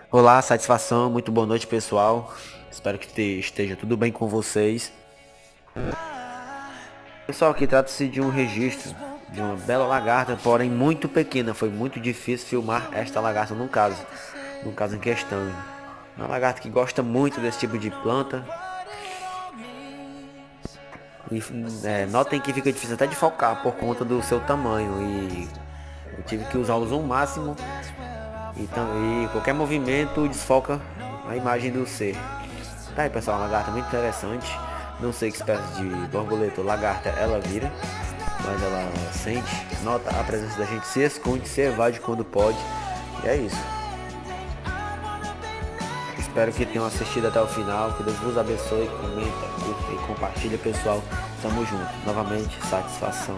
Olá, satisfação, muito boa noite, pessoal. Espero que esteja tudo bem com vocês. Pessoal, aqui trata-se de um registro de uma bela lagarta, porém muito pequena. Foi muito difícil filmar esta lagarta no caso em questão. É uma lagarta que gosta muito desse tipo de planta. E, notem que fica difícil até de focar por conta do seu tamanho. E eu tive que usar o zoom máximo. E qualquer movimento desfoca a imagem do ser. Tá aí, pessoal, uma lagarta muito interessante. Não sei que espécie de borboleta ou lagarta ela vira, mas ela sente, nota a presença da gente, se esconde, se evade quando pode. E é isso. Espero que tenham assistido até o final. Que Deus vos abençoe. Comenta, curta e compartilha, pessoal. Tamo junto. Novamente, satisfação.